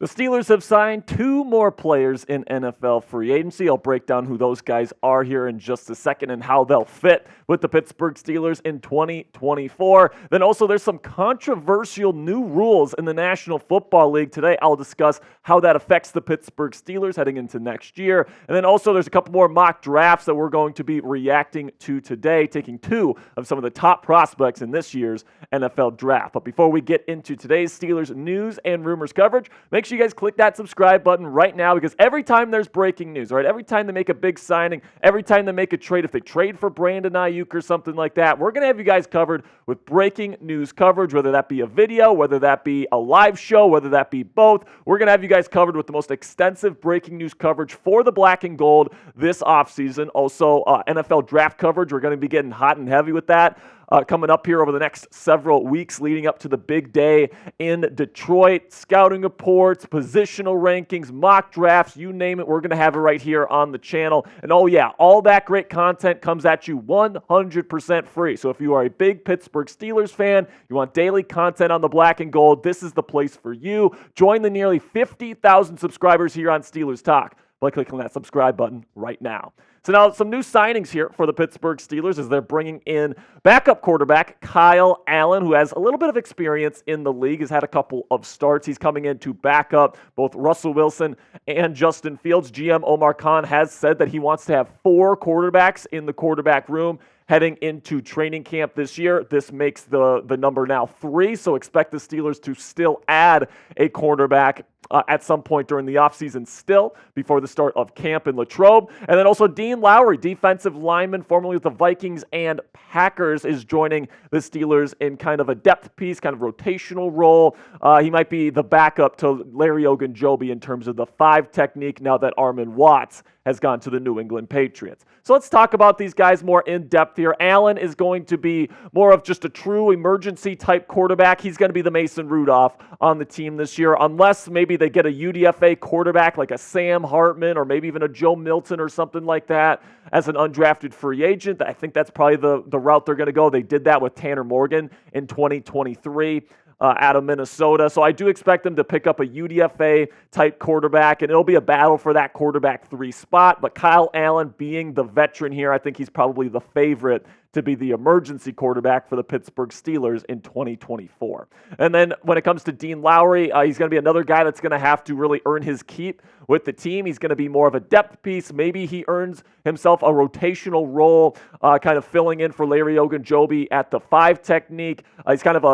The Steelers have signed 2 more players in NFL free agency. I'll break down who those guys are here in just a second and how they'll fit with the Pittsburgh Steelers in 2024. Then also there's some controversial new rules in the National Football League. Today I'll discuss how that affects the Pittsburgh Steelers heading into next year. And then also there's a couple more mock drafts that we're going to be reacting to today, taking 2 of some of the top prospects in this year's NFL draft. But before we get into today's Steelers news and rumors coverage, make sure you guys click that subscribe button right now, because every time there's breaking news, right? Every time they make a big signing, every time they make a trade, if they trade for Brandon Ayuk or something like that, we're going to have you guys covered with breaking news coverage, whether that be a video, whether that be a live show, whether that be both. We're going to have you guys covered with the most extensive breaking news coverage for the black and gold this offseason. Also, NFL draft coverage. We're going to be getting hot and heavy with that. Coming up here over the next several weeks leading up to the big day in Detroit. Scouting reports, positional rankings, mock drafts, you name it, we're going to have it right here on the channel. And oh yeah, all that great content comes at you 100% free. So if you are a big Pittsburgh Steelers fan, you want daily content on the black and gold, this is the place for you. Join the nearly 50,000 subscribers here on Steelers Talk by clicking that subscribe button right now. So now some new signings here for the Pittsburgh Steelers as they're bringing in backup quarterback Kyle Allen, who has a little bit of experience in the league, has had a couple of starts. He's coming in to back up both Russell Wilson and Justin Fields. GM Omar Khan has said that he wants to have 4 quarterbacks in the quarterback room heading into training camp this year. This makes the number now 3, so expect the Steelers to still add a quarterback at some point during the offseason still before the start of camp in Latrobe. And then also Dean Lowry, defensive lineman, formerly with the Vikings and Packers, is joining the Steelers in kind of a depth piece, kind of rotational role. He might be the backup to Larry Ogunjobi in terms of the 5 technique now that Armon Watts has gone to the New England Patriots. So let's talk about these guys more in depth here. Allen is going to be more of just a true emergency type quarterback. He's going to be the Mason Rudolph on the team this year, unless maybe they get a UDFA quarterback like a Sam Hartman or maybe even a Joe Milton or something like that as an undrafted free agent. I think that's probably the route they're going to go. They did that with Tanner Morgan in 2023. Out of Minnesota. So I do expect them to pick up a UDFA-type quarterback, and it'll be a battle for that quarterback 3 spot. But Kyle Allen, being the veteran here, I think he's probably the favorite to be the emergency quarterback for the Pittsburgh Steelers in 2024. And then when it comes to Dean Lowry, he's going to be another guy that's going to have to really earn his keep with the team. He's going to be more of a depth piece. Maybe he earns himself a rotational role, kind of filling in for Larry Ogunjobi at the 5 technique. He's kind of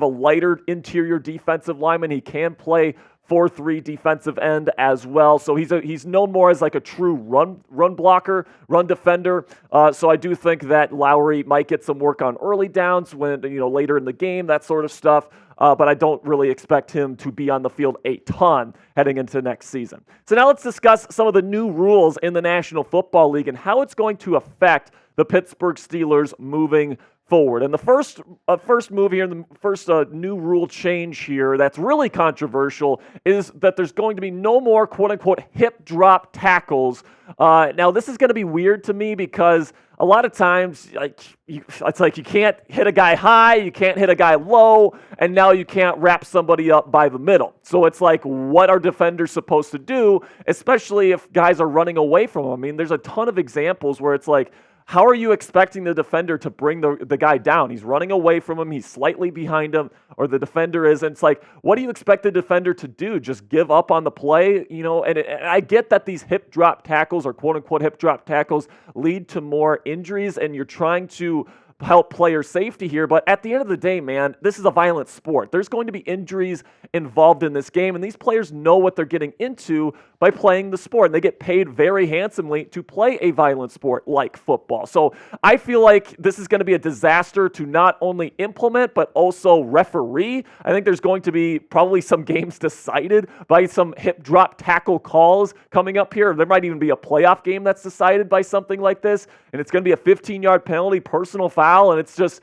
a lighter interior defensive lineman. He can play 4-3 defensive end as well. So he's known more as like a true run blocker, run defender. So I do think that Lowry might get some work on early downs when, later in the game, that sort of stuff. But I don't really expect him to be on the field a ton heading into next season. So now let's discuss some of the new rules in the National Football League and how it's going to affect the Pittsburgh Steelers moving forward. And the first move here, the first new rule change here that's really controversial is that there's going to be no more quote-unquote hip drop tackles. Now, this is going to be weird to me because a lot of times it's like you can't hit a guy high, you can't hit a guy low, and now you can't wrap somebody up by the middle. So it's like, what are defenders supposed to do, especially if guys are running away from them? I mean, there's a ton of examples where it's like, how are you expecting the defender to bring the guy down? He's running away from him. He's slightly behind him, or the defender is. And it's like, what do you expect the defender to do? Just give up on the play? And I get that these hip drop tackles or quote-unquote hip drop tackles lead to more injuries, and you're trying to help player safety here, but at the end of the day, man, this is a violent sport. There's going to be injuries involved in this game, and these players know what they're getting into by playing the sport, and they get paid very handsomely to play a violent sport like football. So I feel like this is going to be a disaster to not only implement, but also referee. I think there's going to be probably some games decided by some hip drop tackle calls coming up here. There might even be a playoff game that's decided by something like this, and it's going to be a 15-yard penalty, personal foul, and it's just,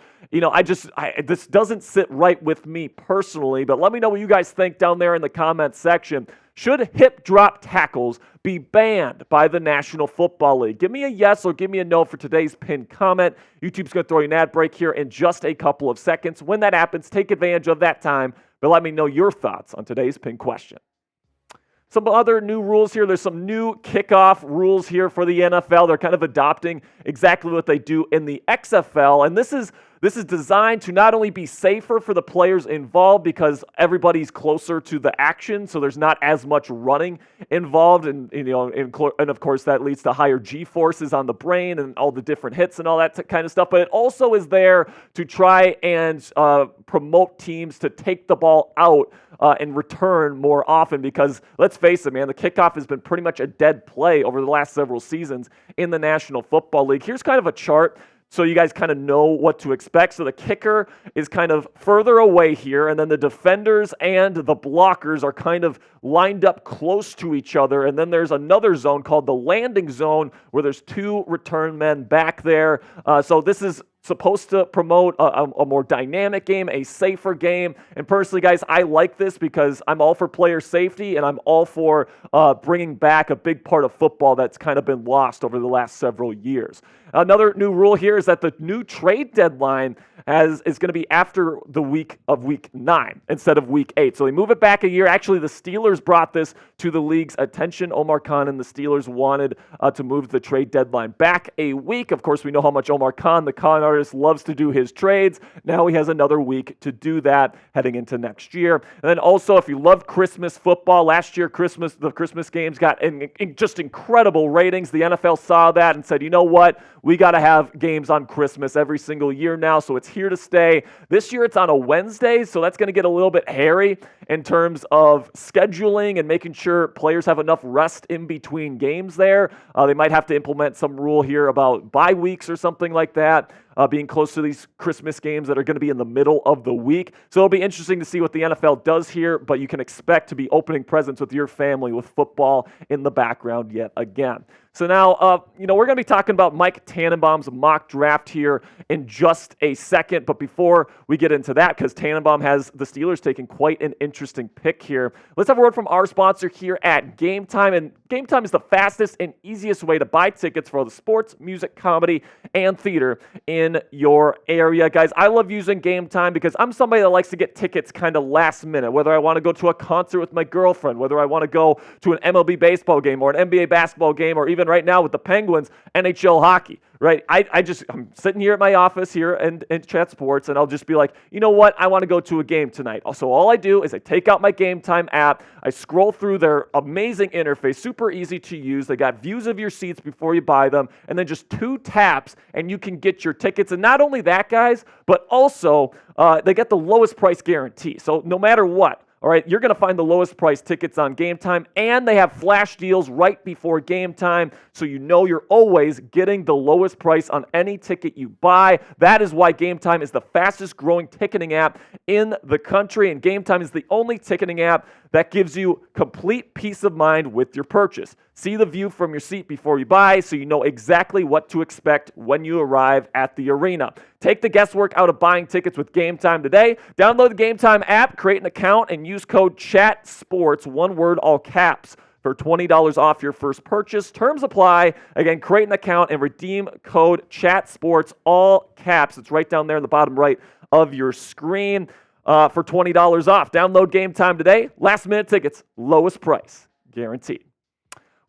this doesn't sit right with me personally, but let me know what you guys think down there in the comments section. Should hip drop tackles be banned by the National Football League? Give me a yes or give me a no for today's pinned comment. YouTube's going to throw you an ad break here in just a couple of seconds. When that happens, take advantage of that time, but let me know your thoughts on today's pinned question. Some other new rules here. There's some new kickoff rules here for the NFL. They're kind of adopting exactly what they do in the XFL. And this is designed to not only be safer for the players involved because everybody's closer to the action, so there's not as much running involved, and of course that leads to higher G-forces on the brain and all the different hits and all that kind of stuff. But it also is there to try and promote teams to take the ball out and return more often, because let's face it, man, the kickoff has been pretty much a dead play over the last several seasons in the National Football League. Here's kind of a chart so you guys kind of know what to expect. So the kicker is kind of further away here, and then the defenders and the blockers are kind of lined up close to each other. And then there's another zone called the landing zone where there's two return men back there. So this is supposed to promote a more dynamic game, a safer game. And personally, guys, I like this because I'm all for player safety, and I'm all for bringing back a big part of football that's kind of been lost over the last several years. Another new rule here is that the new trade deadline is going to be after the week 9 instead of week 8. So they move it back a year. Actually, the Steelers brought this to the league's attention. Omar Khan and the Steelers wanted to move the trade deadline back a week. Of course, we know how much Omar Khan, the con artist, loves to do his trades. Now he has another week to do that heading into next year. And then also, if you love Christmas football, last year the Christmas games got just incredible ratings. The NFL saw that and said, you know what? We got to have games on Christmas every single year now, so it's here to stay. This year it's on a Wednesday, so that's going to get a little bit hairy in terms of scheduling and making sure players have enough rest in between games there. They might have to implement some rule here about bye weeks or something like that, being close to these Christmas games that are going to be in the middle of the week. So it'll be interesting to see what the NFL does here, but you can expect to be opening presents with your family with football in the background yet again. So now, we're going to be talking about Mike Tannenbaum's mock draft here in just a second. But before we get into that, because Tannenbaum has the Steelers taking quite an interesting pick here, let's have a word from our sponsor here at GameTime. And GameTime is the fastest and easiest way to buy tickets for all the sports, music, comedy, and theater in your area. Guys, I love using GameTime because I'm somebody that likes to get tickets kind of last minute, whether I want to go to a concert with my girlfriend, whether I want to go to an MLB baseball game or an NBA basketball game, or even right now with the Penguins, NHL hockey, right? I'm sitting here at my office here in Chat Sports, and I'll just be like, you know what? I want to go to a game tonight. So all I do is I take out my GameTime app, I scroll through their amazing interface, super easy to use. They got views of your seats before you buy them, and then just 2 taps, and you can get your tickets. And not only that, guys, but also they get the lowest price guarantee. So no matter what, all right, you're going to find the lowest price tickets on GameTime, and they have flash deals right before game time, so you know you're always getting the lowest price on any ticket you buy. That is why GameTime is the fastest growing ticketing app in the country, and GameTime is the only ticketing app that gives you complete peace of mind with your purchase. See the view from your seat before you buy, so you know exactly what to expect when you arrive at the arena. Take the guesswork out of buying tickets with GameTime today. Download the GameTime app, create an account, and use code CHATSPORTS, one word, all caps, for $20 off your first purchase. Terms apply. Again, create an account and redeem code CHATSPORTS, all caps. It's right down there in the bottom right of your screen for $20 off. Download GameTime today. Last minute tickets, lowest price, guaranteed.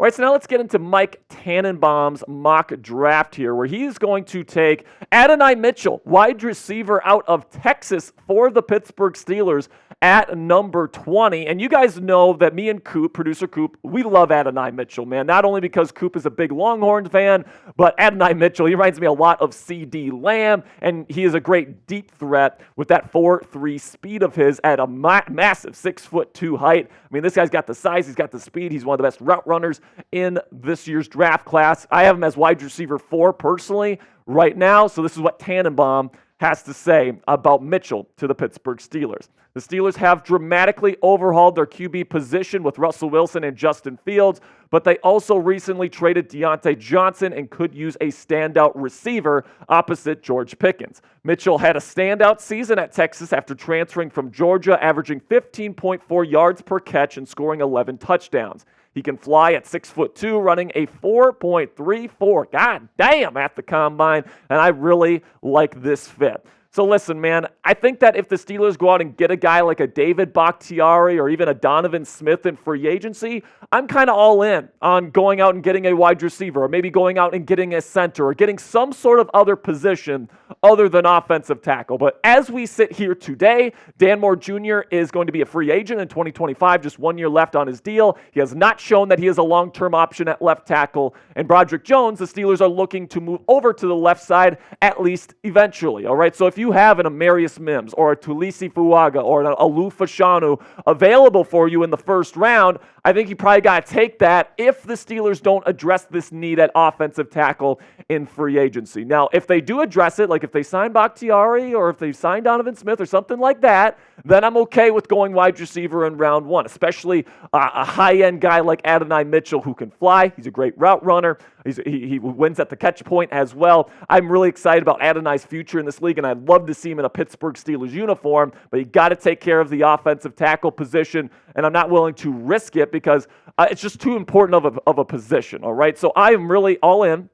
All right, so now let's get into Mike Tannenbaum's mock draft here, where he is going to take Adonai Mitchell, wide receiver out of Texas for the Pittsburgh Steelers at number 20. And you guys know that me and Coop, producer Coop, we love Adonai Mitchell, man. Not only because Coop is a big Longhorn fan, but Adonai Mitchell, he reminds me a lot of C.D. Lamb, and he is a great deep threat with that 4.3 speed of his at a massive 6'2" height. I mean, this guy's got the size, he's got the speed, he's one of the best route runners in this year's draft class. I have him as wide receiver 4 personally right now, so this is what Tannenbaum has to say about Mitchell to the Pittsburgh Steelers. The Steelers have dramatically overhauled their QB position with Russell Wilson and Justin Fields, but they also recently traded Diontae Johnson and could use a standout receiver opposite George Pickens. Mitchell had a standout season at Texas after transferring from Georgia, averaging 15.4 yards per catch and scoring 11 touchdowns. He can fly at 6'2", running a 4.34. God damn, at the combine, and I really like this fit. So listen, man, I think that if the Steelers go out and get a guy like a David Bakhtiari or even a Donovan Smith in free agency, I'm kind of all in on going out and getting a wide receiver, or maybe going out and getting a center, or getting some sort of other position other than offensive tackle. But as we sit here today, Dan Moore Jr. is going to be a free agent in 2025, just 1 year left on his deal. He has not shown that he is a long-term option at left tackle. And Broderick Jones, the Steelers are looking to move over to the left side, at least eventually. All right, so if you have an Amarius Mims or a Tulisi Fuaga or an Alu Fashanu available for you in the first round, I think you probably got to take that if the Steelers don't address this need at offensive tackle in free agency. Now, if they do address it, like if they sign Bakhtiari or if they sign Donovan Smith or something like that, then I'm okay with going wide receiver in round one, especially a high-end guy like Adonai Mitchell who can fly. He's a great route runner. He wins at the catch point as well. I'm really excited about Adonai's future in this league, and I'd love to see him in a Pittsburgh Steelers uniform, but you got to take care of the offensive tackle position, and I'm not willing to risk it because it's just too important of a position, all right? So I am really all in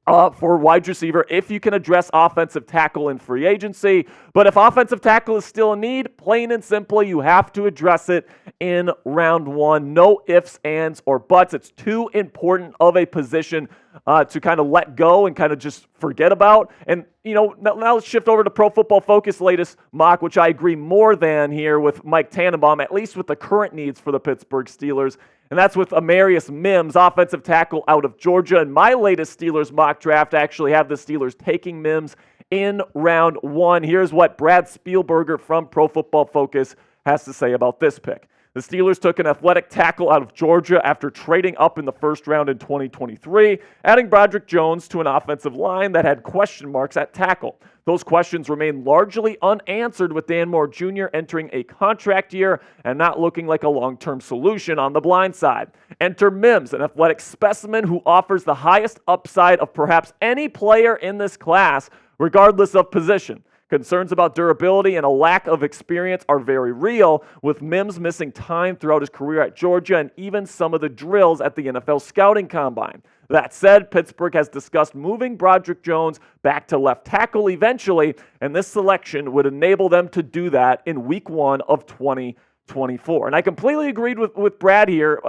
for wide receiver if you can address offensive tackle in free agency. But if offensive tackle is still a need, plain and simply, you have to address it in round one. No ifs, ands, or buts. It's too important of a position to kind of let go and kind of just forget about. And, you know, now let's shift over to Pro Football Focus latest mock, which I agree more than here with Mike Tannenbaum, at least with the current needs for the Pittsburgh Steelers. And that's with Amarius Mims, offensive tackle out of Georgia. And my latest Steelers mock draft, I actually have the Steelers taking Mims in round one. Here's what Brad Spielberger from Pro Football Focus has to say about this pick. The Steelers took an athletic tackle out of Georgia after trading up in the first round in 2023, adding Broderick Jones to an offensive line that had question marks at tackle. Those questions remain largely unanswered with Dan Moore Jr. entering a contract year and not looking like a long-term solution on the blind side. Enter Mims, an athletic specimen who offers the highest upside of perhaps any player in this class, regardless of position. Concerns about durability and a lack of experience are very real, with Mims missing time throughout his career at Georgia and even some of the drills at the NFL Scouting Combine. That said, Pittsburgh has discussed moving Broderick Jones back to left tackle eventually, and this selection would enable them to do that in week 1 of 2024. And I completely agreed with Brad here.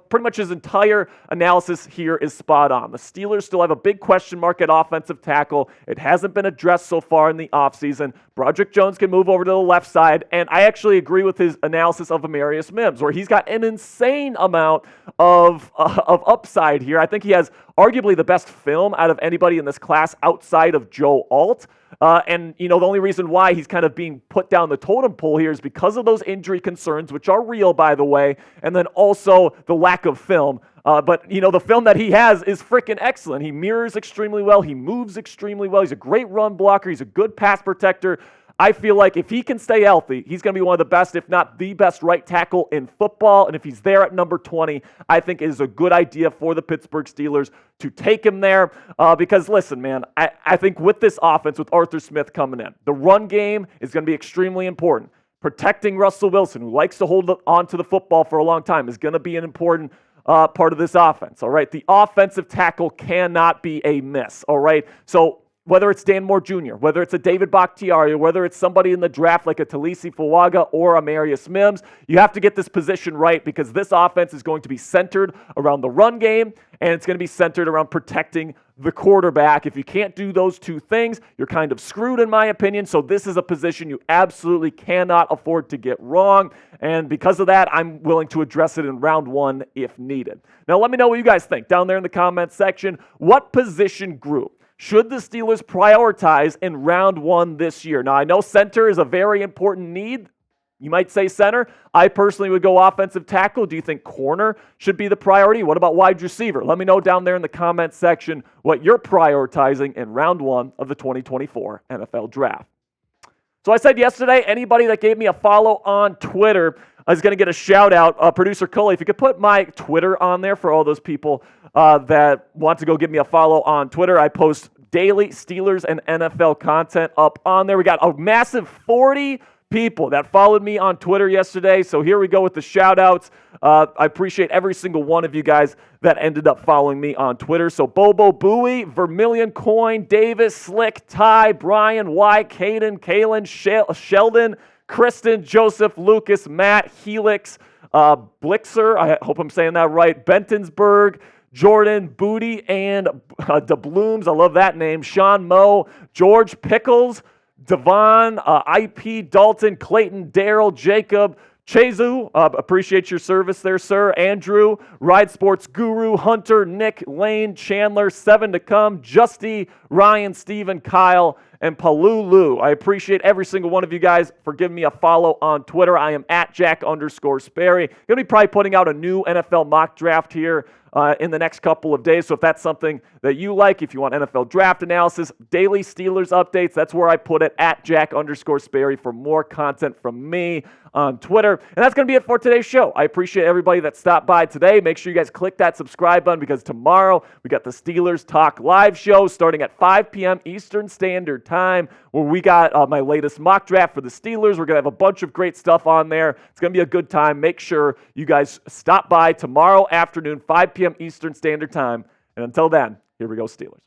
Pretty much his entire analysis here is spot on. The Steelers still have a big question mark at offensive tackle. It hasn't been addressed so far in the offseason. Broderick Jones can move over to the left side, and I actually agree with his analysis of Amarius Mims, where he's got an insane amount of upside here. I think he has arguably the best film out of anybody in this class outside of Joe Alt. And, you know, the only reason why he's kind of being put down the totem pole here is because of those injury concerns, which are real, by the way, and then also the lack of film. But, you know, the film that he has is freaking excellent. He mirrors extremely well. He moves extremely well. He's a great run blocker. He's a good pass protector. I feel like if he can stay healthy, he's going to be one of the best, if not the best right tackle in football. And if he's there at number 20, I think it is a good idea for the Pittsburgh Steelers to take him there. Because, listen, man, I think with this offense, with Arthur Smith coming in, the run game is going to be extremely important. Protecting Russell Wilson, who likes to hold on to the football for a long time, is going to be an important part of this offense, all right? The offensive tackle cannot be a miss, all right? So whether it's Dan Moore Jr., whether it's a David Bakhtiari, or whether it's somebody in the draft like a Tulisi Fuaga or Amarius Mims, you have to get this position right because this offense is going to be centered around the run game, and it's going to be centered around protecting the quarterback. If you can't do those two things, you're kind of screwed, in my opinion. So this is a position you absolutely cannot afford to get wrong. And because of that, I'm willing to address it in round 1 if needed. Now, let me know what you guys think down there in the comments section. What position group should the Steelers prioritize in round 1 this year? Now, I know center is a very important need. You might say center. I personally would go offensive tackle. Do you think corner should be the priority? What about wide receiver? Let me know down there in the comments section what you're prioritizing in round 1 of the 2024 NFL Draft. So I said yesterday, anybody that gave me a follow on Twitter is going to get a shout out. Producer Cully, if you could put my Twitter on there for all those people that want to go give me a follow on Twitter. I post daily Steelers and NFL content up on there. We got a massive 40 people that followed me on Twitter yesterday. So here we go with the shout-outs. I appreciate every single one of you guys that ended up following me on Twitter. So Bobo Bowie, Vermilion Coin, Davis, Slick, Ty, Brian, Y, Caden, Kalen, Sheldon, Kristen, Joseph, Lucas, Matt, Helix, Blixer, I hope I'm saying that right, Bentonsburg, Jordan, Booty, and DeBlooms, I love that name, Sean Moe, George Pickens, Devon, IP, Dalton, Clayton, Daryl, Jacob, Chezu, appreciate your service there, sir. Andrew, Ride Sports Guru, Hunter, Nick, Lane, Chandler, 7 to come, Justy, Ryan, Steven, Kyle, and Palulu. I appreciate every single one of you guys for giving me a follow on Twitter. I am at Jack_Sperry. Going to be probably putting out a new NFL mock draft here in the next couple of days. So if that's something that you like, if you want NFL draft analysis, daily Steelers updates, that's where I put it, at Jack_Sperry, for more content from me on Twitter. And that's going to be it for today's show. I appreciate everybody that stopped by today. Make sure you guys click that subscribe button, because tomorrow we got the Steelers Talk live show starting at 5 p.m. Eastern Standard Time, where we got my latest mock draft for the Steelers. We're going to have a bunch of great stuff on there. It's going to be a good time. Make sure you guys stop by tomorrow afternoon, 5 p.m. Eastern Standard Time. And until then, here we go, Steelers.